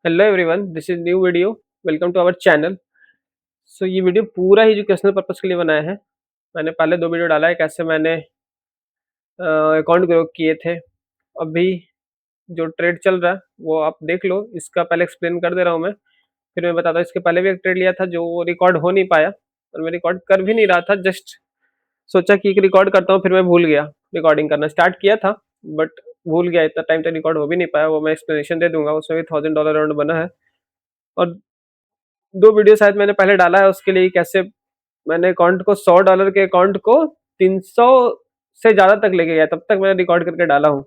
Hello everyone, this is new video. Welcome to our channel. ये video पूरा ही educational purpose के लिए बनाया है। मैंने पहले दो वीडियो डाला है कैसे मैंने अकाउंट ग्रो किए थे। अभी जो ट्रेड चल रहा है वो आप देख लो। इसका पहले एक्सप्लेन कर दे रहा हूँ मैं, फिर मैं बताता हूँ। इसके पहले भी एक ट्रेड लिया था जो रिकॉर्ड हो नहीं पाया, और मैं रिकॉर्ड कर भी नहीं रहा था। जस्ट सोचा कि एक रिकॉर्ड करता हूँ, फिर मैं भूल गया। रिकॉर्डिंग करना स्टार्ट किया था बट भूल गया। इतना टाइम तक रिकॉर्ड हो भी नहीं पाया। वो मैं एक्सप्लेनेशन दे दूंगा। उसमें भी $1000 राउंड बना है। और दो वीडियो शायद मैंने पहले डाला है उसके लिए, कैसे मैंने अकाउंट को $100 के अकाउंट को 300 से ज्यादा तक लेके गया, तब तक मैंने रिकॉर्ड करके डाला हूँ।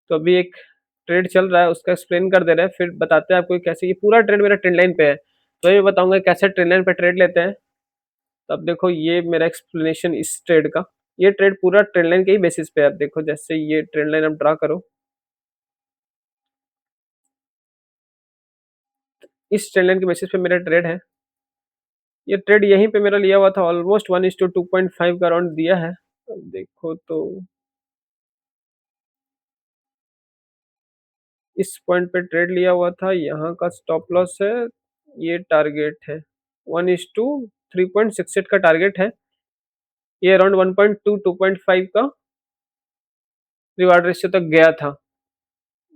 तो अभी एक ट्रेड चल रहा है, उसका एक्सप्लेन कर दे रहे हैं, फिर बताते हैं आपको कैसे। ये पूरा ट्रेड मेरा ट्रेंड लाइन पे है, तो ये बताऊंगा कैसे ट्रेंड लाइन पे ट्रेड लेते हैं। तो अब देखो, ये मेरा एक्सप्लेनेशन इस ट्रेड का। ये ट्रेड पूरा ट्रेंड लाइन के ही बेसिस पे है। अब देखो, जैसे ये ट्रेंड लाइन अब ड्रा करो, इस ट्रेंड लाइन के बेसिस पे मेरा ट्रेड है। ये ट्रेड यहीं पे मेरा लिया हुआ था, ऑलमोस्ट 1:2.5 का राउंड दिया है। अब देखो तो इस पॉइंट पे ट्रेड लिया हुआ था, यहाँ का स्टॉप लॉस है, ये टारगेट है। 1:3.68 का टारगेट है। ये अराउंड 1.2 2.5 का रिवार्ड रेशियो तक गया था।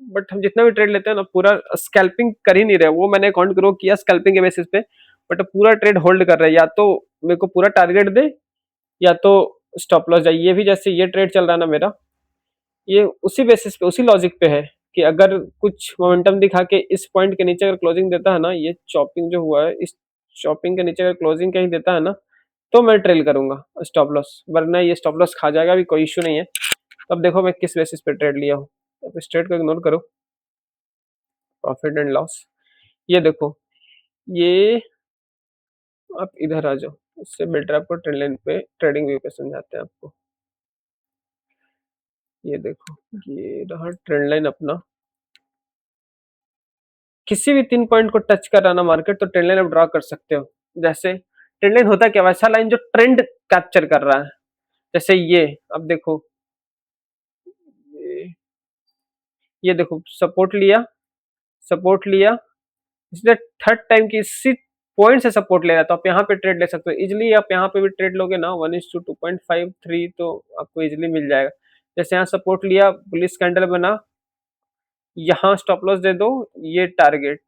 बट हम जितना भी ट्रेड लेते हैं ना, पूरा स्कैल्पिंग कर ही नहीं रहे। वो मैंने अकाउंट ग्रो किया स्कैल्पिंग के बेसिस पे, बट पूरा ट्रेड होल्ड कर रहे हैं। या तो मेरे को पूरा टारगेट दे, या तो स्टॉप लॉस जाए। ये भी जैसे ये ट्रेड चल रहा है ना मेरा, ये उसी बेसिस पे, उसी लॉजिक पे है कि अगर कुछ मोमेंटम दिखा के इस पॉइंट के नीचे अगर क्लोजिंग देता है ना, ये चॉपिंग जो हुआ है, इस चॉपिंग के नीचे अगर क्लोजिंग कहीं देता है ना, तो मैं ट्रेल करूंगा स्टॉप लॉस, वरना ये स्टॉप लॉस खा जाएगा, भी कोई इशू नहीं है। तो अब देखो मैं किस बेसिस पे ट्रेड लिया हूँ। अब इस ट्रेड को इग्नोर करो, प्रॉफिट एंड लॉस। ये देखो, ये आप इधर आ जाओ, उससे बेटर आपको ट्रेड लाइन पे ट्रेडिंग व्यू पे समझाते हैं आपको। ये देखो, ये रहा ट्रेंड लाइन अपना। किसी भी 3 पॉइंट को टच कर रहा ना मार्केट, तो ट्रेंड लाइन आप ड्रॉ कर सकते हो। जैसे ट्रेंड लाइन होता है क्या, वैसा लाइन जो ट्रेंड कैप्चर कर रहा है। जैसे ये, अब देखो, ये, ये देखो, सपोर्ट लिया, सपोर्ट लिया, इसने थर्ड टाइम की इसी पॉइंट से सपोर्ट ले रहा है, तो आप यहाँ पे ट्रेड ले सकते हो इजिली। आप यहाँ पे भी ट्रेड लोगे ना 1:2.53, तो आपको इजिली मिल जाएगा। जैसे यहाँ सपोर्ट लिया, बुलिश कैंडल बना, यहाँ स्टॉप लॉस दे दो, ये टारगेट,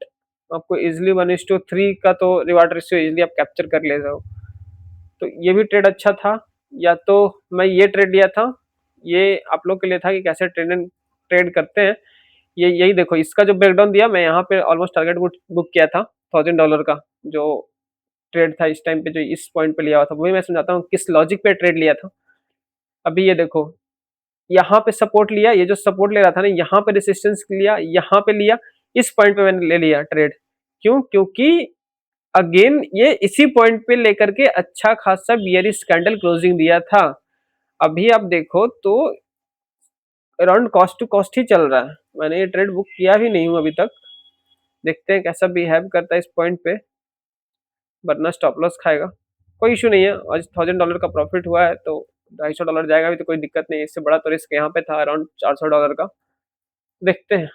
आपको इजिली 1:3 का तो रिवार्ड रेशियो इजिली आप कैप्चर कर ले जाओ। तो ये भी ट्रेड अच्छा था। या तो मैं ये ट्रेड लिया था, ये आप लोग के लिए था कि कैसे ट्रेड ट्रेड करते हैं। ये यही देखो, इसका जो ब्रेकडाउन दिया, मैं यहाँ पे ऑलमोस्ट टारगेट बुक किया था $1000 का, जो ट्रेड था इस टाइम पे, जो इस पॉइंट पे लिया हुआ था। वही मैं समझाता हूँ किस लॉजिक पे ट्रेड लिया था। अभी ये देखो, यहाँ पे सपोर्ट लिया, ये जो सपोर्ट ले रहा था ना, यहाँ पे रेसिस्टेंस लिया, यहाँ पे लिया, इस पॉइंट पे मैंने ले लिया ट्रेड। क्यों? क्योंकि अगेन ये इसी पॉइंट पे लेकर के अच्छा खासा बियरिश कैंडल क्लोजिंग दिया था। अभी आप देखो तो अराउंड कॉस्ट टू कॉस्ट ही चल रहा है। मैंने ये ट्रेड बुक किया भी नहीं हूँ अभी तक। देखते हैं कैसा बिहेव करता है इस पॉइंट पे, वरना स्टॉप लॉस खाएगा। कोई इशू नहीं है, आज $1000 का प्रॉफिट हुआ है, तो $250 जाएगा भी तो कोई दिक्कत नहीं है। इससे बड़ा तो रिस्क यहाँ पे था अराउंड $400 का। देखते हैं,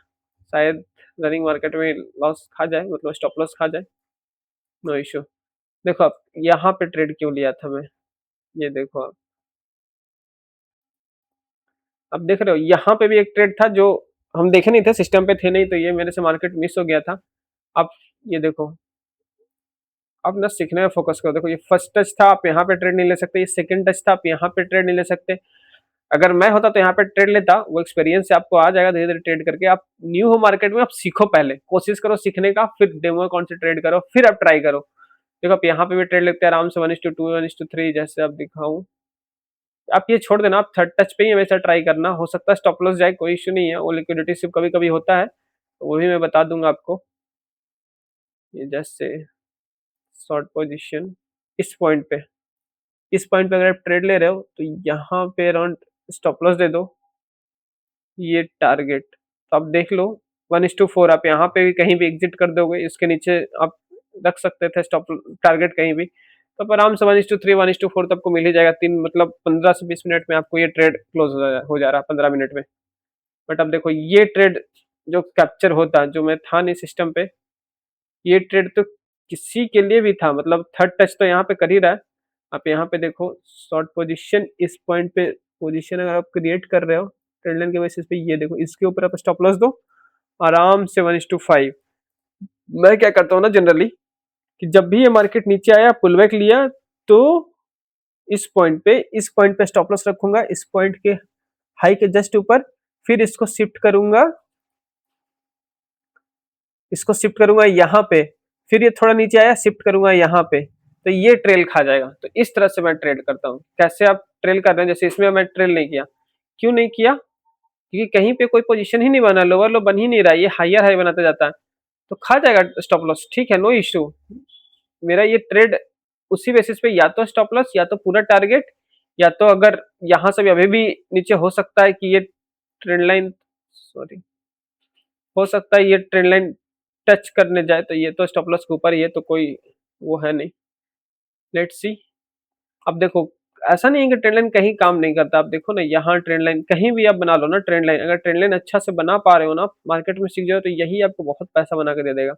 शायद रनिंग मार्केट में लॉस खा जाए, मतलब स्टॉप लॉस खा जाए। No issue. देखो आप, यहाँ पे ट्रेड क्यों लिया था मैं, ये देखो आप। अब देख रहे हो, यहाँ पे भी एक ट्रेड था जो हम देखे नहीं थे, सिस्टम पे थे नहीं, तो ये मेरे से मार्केट मिस हो गया था। अब ये देखो, अब ना सीखने में फोकस करो। देखो, ये फर्स्ट टच था, आप यहाँ पे ट्रेड नहीं ले सकते। ये सेकंड टच था, आप यहाँ पे ट्रेड नहीं ले सकते। अगर मैं होता तो यहाँ पे ट्रेड लेता। वो एक्सपीरियंस से आपको आ जाएगा धीरे धीरे ट्रेड करके। आप न्यू हो मार्केट में, आप सीखो, पहले कोशिश करो सीखने का, फिर डेमो अकाउंट से ट्रेड करो, फिर आप ट्राई करो। देखो, आप यहाँ पे भी ट्रेड लेते हैं आराम से 1:2 1:3, जैसे आप दिखाऊं। आप ये छोड़ देना, आप थर्ड टच पे ही हमेशा ट्राई करना। हो सकता है स्टॉप लॉस जाए, कोई इशू नहीं है। वो लिक्विडिटी सिर्फ कभी कभी होता है, तो वो भी मैं बता दूंगा आपको। ये जैसे शॉर्ट पोजिशन इस पॉइंट पे, इस पॉइंट पे अगर आप ट्रेड ले रहे हो, तो यहाँ पे अराउंड स्टॉप लॉस दे दो, ये टारगेट। तो आप देख लो 1:4, आप यहाँ पे भी कहीं भी एग्जिट कर दोगे, इसके नीचे आप रख सकते थे स्टॉप टारगेट कहीं भी। तो आप आराम से 1:3 1:4 तो आपको मिल ही जाएगा। तीन मतलब 15 से 20 मिनट में आपको ये ट्रेड क्लोज हो जा रहा है, 15 मिनट में। बट अब देखो, ये ट्रेड जो कैप्चर होता, जो मैं था नहीं सिस्टम पे, ये ट्रेड तो किसी के लिए भी था, मतलब थर्ड टच तो यहाँ पे कर ही रहा है। आप यहाँ पे देखो शॉर्ट पोजीशन इस पॉइंट पे, पोजीशन अगर आप क्रिएट कर रहे हो ट्रेड लाइन के बेसिस पे, ये देखो इसके ऊपर आप स्टॉप लॉस दो आराम से 1:5। मैं क्या करता हूँ ना जनरली, कि जब भी ये मार्केट नीचे आया पुल बैक लिया, तो इस पॉइंट पे स्टॉप लॉस रखूंगा, इस पॉइंट के हाई के जस्ट ऊपर, फिर इसको शिफ्ट करूंगा यहाँ पे, फिर ये थोड़ा नीचे आया शिफ्ट करूंगा यहाँ पे, तो ये ट्रेल खा जाएगा। तो इस तरह से मैं ट्रेड करता हूँ। कैसे आप ट्रेल कर रहे हैं, जैसे इसमें मैं ट्रेल नहीं किया, क्यों नहीं किया, क्योंकि कहीं पे कोई पोजीशन ही नहीं बना, लोअर लो बन ही नहीं रहा, ये हायर हाई बनाता जाता है, तो खा जाएगा स्टॉप लॉस, ठीक है, नो इश्यू। मेरा ये ट्रेड उसी बेसिस पे, या तो स्टॉप लॉस या तो पूरा टारगेट, या तो अगर यहाँ से भी अभी भी नीचे हो सकता है कि ये ट्रेंड लाइन, सॉरी, हो सकता है ये ट्रेंड लाइन टच करने जाए, तो ये तो स्टॉप लॉस के ऊपर, ये तो कोई वो है नहीं। Let's see. अब देखो, ऐसा नहीं है कि ट्रेंड लाइन कहीं काम नहीं करता। आप देखो ना, यहाँ ट्रेंड लाइन कहीं भी आप बना लो ना, ट्रेंड लाइन अगर ट्रेंड लाइन अच्छा से बना पा रहे हो ना, मार्केट में सीख जाओ, तो यही आपको बहुत पैसा बना के दे देगा।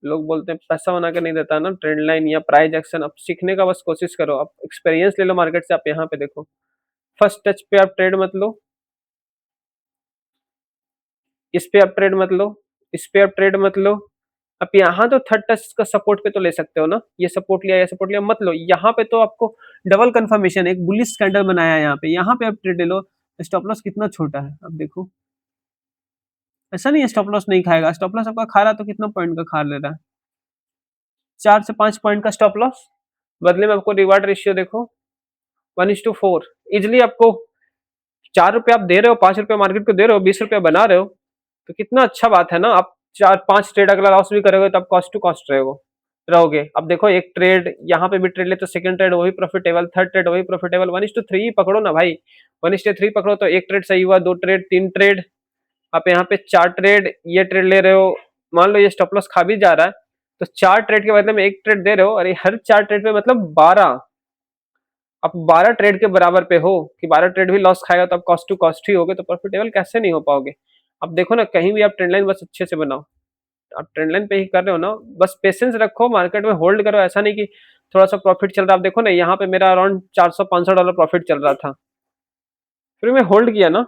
लोग बोलते हैं पैसा बना के नहीं देता ना ट्रेंड लाइन या प्राइस एक्शन। आप सीखने का बस कोशिश करो, आप एक्सपीरियंस ले लो मार्केट से। आप यहाँ पे देखो, फर्स्ट टच पे आप ट्रेड मत लो, इस पे आप ट्रेड मत लो, इस पे आप ट्रेड मत लो। आप यहाँ तो थर्ड टच का सपोर्ट पे तो ले सकते हो ना, ये सपोर्ट लिया, ये सपोर्ट लिया, मत लो। यहाँ पे तो आपको डबल कंफर्मेशन, एक बुलिश कैंडल बनाया है यहाँ पे आप ट्रेड ले लो। स्टॉप लॉस कितना छोटा है, अब देखो, ऐसा नहीं है स्टॉप लॉस नहीं खाएगा, स्टॉप लॉस आपका खा रहा है, तो कितना पॉइंट का खा ले रहा है, 4 से 5 पॉइंट का स्टॉप लॉस, बदले में आपको रिवार्ड रेशियो देखो 1:4। इजिली आपको 4 रुपए आप दे रहे हो, 5 रुपए मार्केट को दे रहे हो, 20 रुपया बना रहे हो, तो कितना अच्छा बात है ना। आप 4-5 ट्रेड अगर लॉस भी करोगे तो आप कॉस्ट टू कॉस्ट रहोगे। अब देखो, एक ट्रेड यहाँ पे भी ट्रेड ले तो सेकंड ट्रेड वही प्रॉफिटेबल, थर्ड ट्रेड वही प्रॉफिटेबल, 1:3 पकड़ो ना भाई, 1:3 पकड़ो, तो एक ट्रेड सही हुआ, 2 ट्रेड, 3 ट्रेड, आप यहाँ पे 4 ट्रेड, ये ट्रेड ले रहे हो, मान लो ये स्टॉप लॉस खा भी जा रहा है, तो 4 ट्रेड के बदले में एक ट्रेड दे रहे हो, अरे हर 4 ट्रेड पे मतलब 12, आप 12 ट्रेड के बराबर पे हो, कि 12 ट्रेड भी लॉस खाएगा तो आप कॉस्ट टू कॉस्ट ही होगे, तो प्रॉफिटेबल कैसे नहीं हो पाओगे। अब देखो ना, कहीं भी आप ट्रेंड लाइन बस अच्छे से बनाओ, आप ट्रेंड लाइन पे ही कर रहे हो ना, बस पेशेंस रखो, मार्केट में होल्ड करो। ऐसा नहीं कि थोड़ा सा प्रॉफिट चल रहा है, आप देखो ना यहाँ पे मेरा अराउंड $400-500 प्रॉफिट चल रहा था, फिर मैं होल्ड किया ना,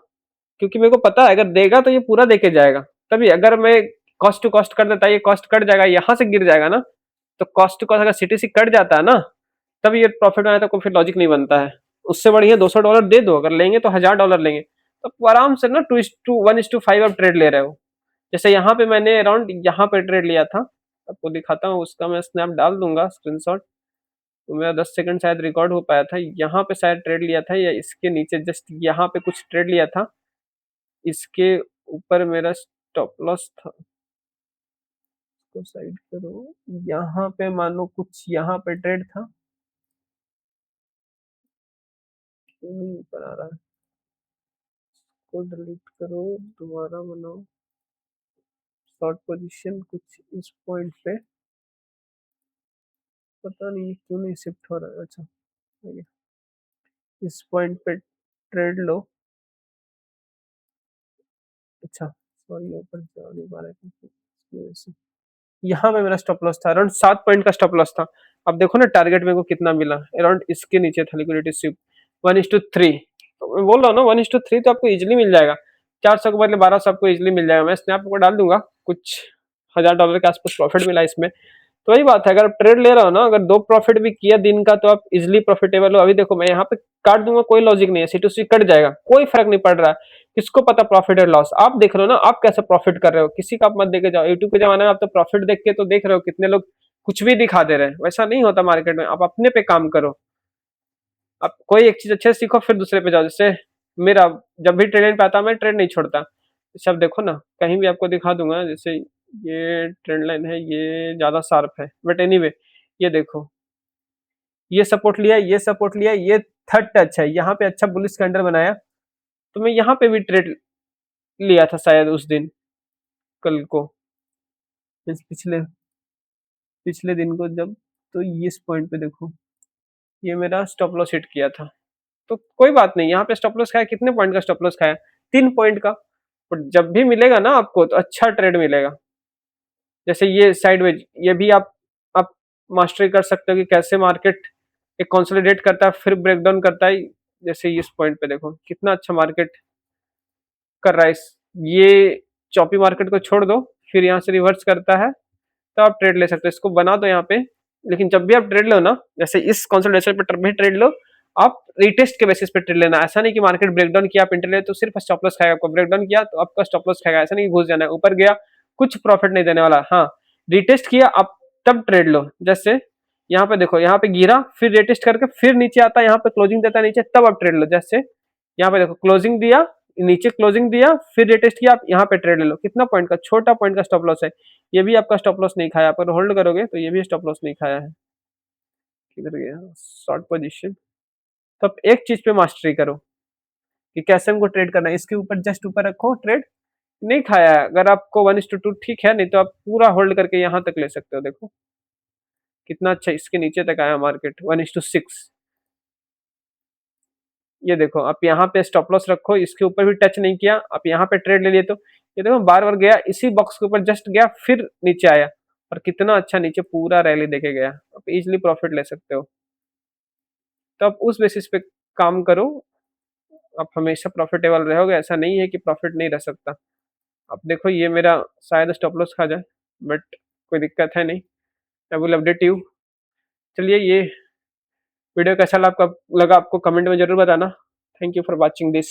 क्योंकि मेरे को पता है अगर देगा तो ये पूरा देके जाएगा। तभी अगर मैं कॉस्ट टू कॉस्ट कर देता, ये कॉस्ट कट जाएगा, यहाँ से गिर जाएगा ना, तो कॉस्ट टू कॉस्ट अगर सीटीसी कट जाता है ना, तब ये प्रॉफिट में आया, तो कोई फिर लॉजिक नहीं बनता है। उससे बढ़िया $200 दे दो, अगर लेंगे तो $1000 लेंगे, तो आराम से ना 1:5 आप ट्रेड ले रहे हो। जैसे यहाँ पे मैंने अराउंड यहाँ पे ट्रेड लिया था, आपको दिखाता हूँ, उसका मैं स्नैप डाल दूंगा स्क्रीनशॉट, तो मेरा 10 सेकंड शायद रिकॉर्ड हो पाया था। यहाँ पे शायद ट्रेड लिया था, या इसके नीचे जस्ट यहाँ पे कुछ ट्रेड लिया था, इसके ऊपर मेरा स्टॉप लॉस था। तो साइड करो, यहाँ पे मानो कुछ यहाँ पे ट्रेड था, क्यों नहीं ऊपर आ रहा है, को डिलीट करो, दोबारा बनाओ, शॉर्ट पोजीशन कुछ इस पॉइंट पे, पता नहीं क्यों नहीं शिफ्ट हो रहा है। अच्छा, इस पॉइंट पे ट्रेड लो, अच्छा सॉरी, ऊपर जा नहीं पा रहा है, यहाँ पे मेरा स्टॉप लॉस था, अराउंड 7 पॉइंट का स्टॉप लॉस था। अब देखो ना टारगेट मेरे को कितना मिला, अराउंड इसके नीचे था लिक्विडिटी स्वीप 1:3। तो मैं बोल रहा हूँ ना 1:3 तो आपको इजिली मिल जाएगा, 400 के बदले 1200 आपको इजिली मिल जाएगा। मैं स्नैप को डाल दूंगा, कुछ $1000 के आसपास प्रॉफिट मिला इसमें। तो वही बात है, अगर आप ट्रेड ले रहे हो ना, अगर 2 प्रॉफिट भी किया दिन का, तो आप इजिली प्रॉफिटेबल हो। अभी देखो मैं यहाँ पे काट दूंगा, कोई लॉजिक नहीं है, C2C कट जाएगा, कोई फर्क नहीं पड़ रहा है, किसको पता प्रॉफिट है लॉस। आप देख रहे हो ना, आप कैसे प्रॉफिट कर रहे हो, किसी का आप मत देखे जाओ। यूट्यूब के जमाने में आप तो प्रॉफिट देख के तो देख रहे हो, कितने लोग कुछ भी दिखा दे रहे हैं, वैसा नहीं होता मार्केट में। आप अपने पे काम करो, आप कोई एक चीज अच्छे से सीखो, फिर दूसरे पे जाओ। जैसे मेरा जब भी ट्रेड पे आता मैं ट्रेड नहीं छोड़ता। जैसे आप देखो ना, कहीं भी आपको दिखा दूंगा, जैसे ये ट्रेंड लाइन है, ये ज्यादा शार्प है, बट एनीवे ये देखो, ये सपोर्ट लिया, ये सपोर्ट लिया, ये थर्ड टच है, यहाँ पे अच्छा बुलिश कैंडल बनाया, तो मैं यहाँ पे भी ट्रेड लिया था शायद उस दिन, कल को, पिछले पिछले दिन को जब, तो ये इस पॉइंट पे देखो, ये मेरा स्टॉप लॉस हिट किया था। तो कोई बात नहीं, यहाँ पे स्टॉप लॉस खाया, कितने पॉइंट का स्टॉप लॉस खाया, 3 पॉइंट का। बट जब भी मिलेगा ना आपको तो अच्छा ट्रेड मिलेगा। जैसे ये साइडवेज, ये भी आप मास्टरी कर सकते हो कि कैसे मार्केट एक कंसोलिडेट करता है फिर ब्रेकडाउन करता है। जैसे इस पॉइंट पे देखो कितना अच्छा मार्केट कर रहा है। ये चॉपी मार्केट को छोड़ दो, फिर यहाँ से रिवर्स करता है, तो आप ट्रेड ले सकते हो। इसको बना दो यहाँ पे। लेकिन जब भी आप ट्रेड लो ना, जैसे इस कंसोलिडेशन पे भी ट्रेड लो, आप रीटेस्ट के बेसिस पे ट्रेड लेना। ऐसा नहीं कि मार्केट ब्रेकडाउन किया आप इंटर ले तो सिर्फ स्टॉप लॉस खाएगा, आपको ब्रेकडाउन किया तो आपका स्टॉप लॉस खाएगा। ऐसा नहीं कि घुस जाना है, ऊपर गया कुछ प्रॉफिट नहीं देने वाला। हाँ, रिटेस्ट किया आप तब ट्रेड लो। जैसे यहाँ पे देखो, यहाँ पे गिरा फिर रिटेस्ट करके फिर नीचे आता है, यहाँ पे क्लोजिंग देता है नीचे, तब आप ट्रेड लो। जैसे यहाँ पे देखो क्लोजिंग दिया, नीचे क्लोजिंग दिया, फिर रिटेस्ट किया, आप यहाँ पे ट्रेड ले लो। कितना पॉइंट का, छोटा पॉइंट का स्टॉप लॉस है। ये भी आपका स्टॉप लॉस नहीं खाया, पर होल्ड करोगे तो ये भी स्टॉप लॉस नहीं खाया है। किधर गया शॉर्ट पोजीशन। तो आप एक चीज पे मास्टरी करो कि कैसे हमको ट्रेड करना है। इसके ऊपर जस्ट ऊपर रखो ट्रेड, नहीं खाया है। अगर आपको 1:2 ठीक है, नहीं तो आप पूरा होल्ड करके यहाँ तक ले सकते हो। देखो कितना अच्छा इसके नीचे तक आया मार्केट 1:6। ये देखो आप यहाँ पे स्टॉप लॉस रखो, इसके ऊपर भी टच नहीं किया, आप यहाँ पे ट्रेड ले लिए तो ये देखो बार बार गया, इसी बॉक्स के ऊपर जस्ट गया फिर नीचे आया, और कितना अच्छा नीचे पूरा रैली देके गया। आप इजिली प्रॉफिट ले सकते हो। तो आप उस बेसिस पे काम करो, आप हमेशा प्रॉफिटेबल रहोगे। ऐसा नहीं है कि प्रॉफिट नहीं रह सकता। अब देखो ये मेरा शायद स्टॉप लॉस खा जाए, बट कोई दिक्कत है नहीं। I will update you. चलिए, ये वीडियो कैसा लगा आपको कमेंट में जरूर बताना। Thank you for watching this.